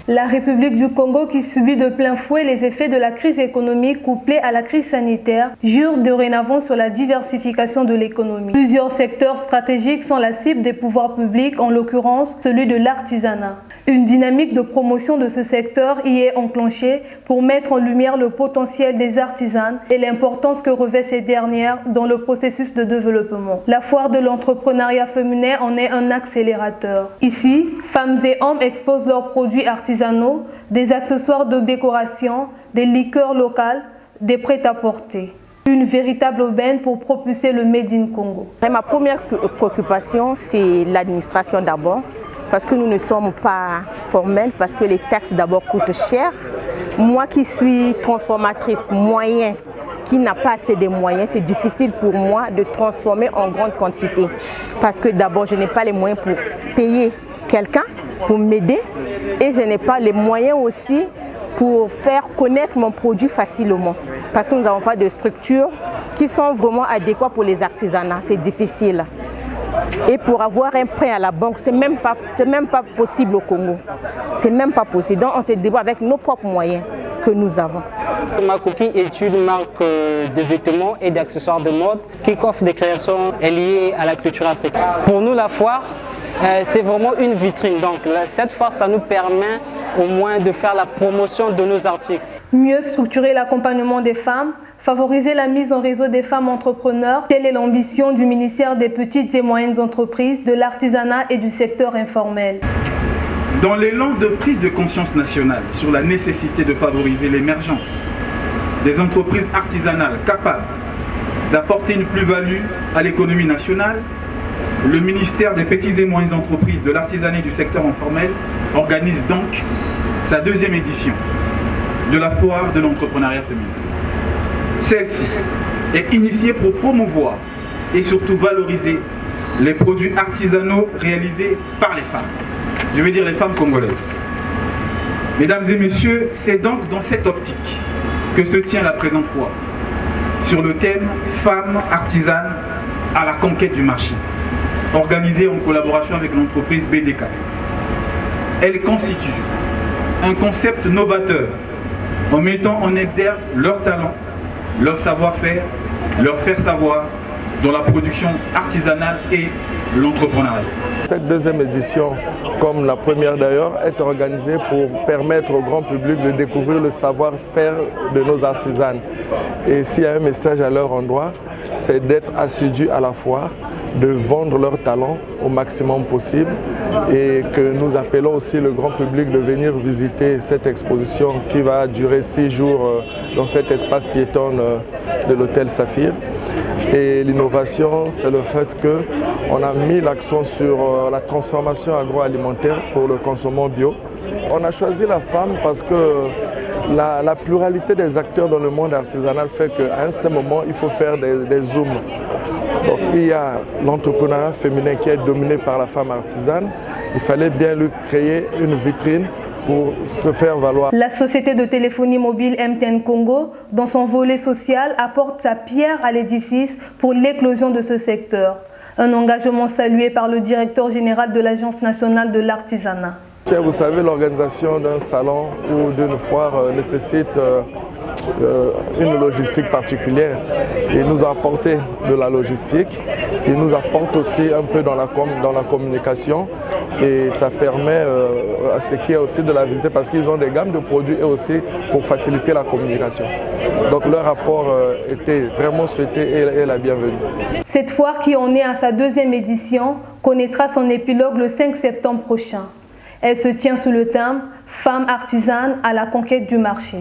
La République du Congo, qui subit de plein fouet les effets de la crise économique couplée à la crise sanitaire, jure dorénavant sur la diversification de l'économie. Plusieurs secteurs stratégiques sont la cible des pouvoirs publics, en l'occurrence celui de l'artisanat. Une dynamique de promotion de ce secteur y est enclenchée pour mettre en lumière le potentiel des artisanes et l'importance que revêtent ces dernières dans le processus de développement. La foire de l'entrepreneuriat féminin en est un accélérateur. Ici, femmes et hommes exposent leurs produits artisanaux, des accessoires de décoration, des liqueurs locales, des prêt-à-porter. Une véritable aubaine pour propulser le Made in Congo. Ma première préoccupation, c'est l'administration d'abord, parce que nous ne sommes pas formels, parce que les taxes d'abord coûtent cher. Moi qui suis transformatrice moyen, qui n'a pas assez de moyens, c'est difficile pour moi de transformer en grande quantité. Parce que d'abord, je n'ai pas les moyens pour payer quelqu'un, pour m'aider, et je n'ai pas les moyens aussi pour faire connaître mon produit facilement. Parce que nous n'avons pas de structures qui sont vraiment adéquates pour les artisanats, c'est difficile. Et pour avoir un prêt à la banque, c'est même pas possible au Congo. C'est même pas possible. Donc on se débrouille avec nos propres moyens que nous avons. Ma copine est une marque de vêtements et d'accessoires de mode qui offre des créations liées à la culture africaine. Pour nous, la foire, c'est vraiment une vitrine. Donc cette foire, ça nous permet au moins de faire la promotion de nos articles. Mieux structurer l'accompagnement des femmes, favoriser la mise en réseau des femmes entrepreneurs, telle est l'ambition du ministère des Petites et Moyennes Entreprises, de l'Artisanat et du secteur informel. Dans l'élan de prise de conscience nationale sur la nécessité de favoriser l'émergence des entreprises artisanales capables d'apporter une plus-value à l'économie nationale, le ministère des Petites et Moyennes Entreprises, de l'Artisanat et du secteur informel organise donc sa deuxième édition de la foire de l'entrepreneuriat féminin. Celle-ci est initiée pour promouvoir et surtout valoriser les produits artisanaux réalisés par les femmes. Je veux dire les femmes congolaises. Mesdames et messieurs, c'est donc dans cette optique que se tient la présente foire, sur le thème « Femmes artisanes à la conquête du marché », organisée en collaboration avec l'entreprise BDK. Elle constitue un concept novateur en mettant en exergue leur talent, leur savoir-faire, leur faire savoir dans la production artisanale et l'entrepreneuriat. Cette deuxième édition, comme la première d'ailleurs, est organisée pour permettre au grand public de découvrir le savoir-faire de nos artisanes. Et s'il y a un message à leur endroit, c'est d'être assidus à la foire, de vendre leur talent au maximum possible et que nous appelons aussi le grand public de venir visiter cette exposition qui va durer 6 jours dans cet espace piéton de l'hôtel Saphir. Et l'innovation, c'est le fait qu'on a mis l'accent sur la transformation agroalimentaire pour le consommant bio. On a choisi la femme parce que la pluralité des acteurs dans le monde artisanal fait qu'à un certain moment, il faut faire des zooms. Donc, il y a l'entrepreneuriat féminin qui est dominé par la femme artisane. Il fallait bien lui créer une vitrine pour se faire valoir. La société de téléphonie mobile MTN Congo, dans son volet social, apporte sa pierre à l'édifice pour l'éclosion de ce secteur. Un engagement salué par le directeur général de l'Agence nationale de l'artisanat. Vous savez, l'organisation d'un salon ou d'une foire nécessite une logistique particulière. Il nous a apporté de la logistique, il nous apporte aussi un peu dans la communication et ça permet à ceux qui est aussi de la visiter parce qu'ils ont des gammes de produits et aussi pour faciliter la communication. Donc leur rapport était vraiment souhaité et la bienvenue. Cette foire qui en est à sa deuxième édition connaîtra son épilogue le 5 septembre prochain. Elle se tient sous le thème « Femmes artisanes à la conquête du marché ».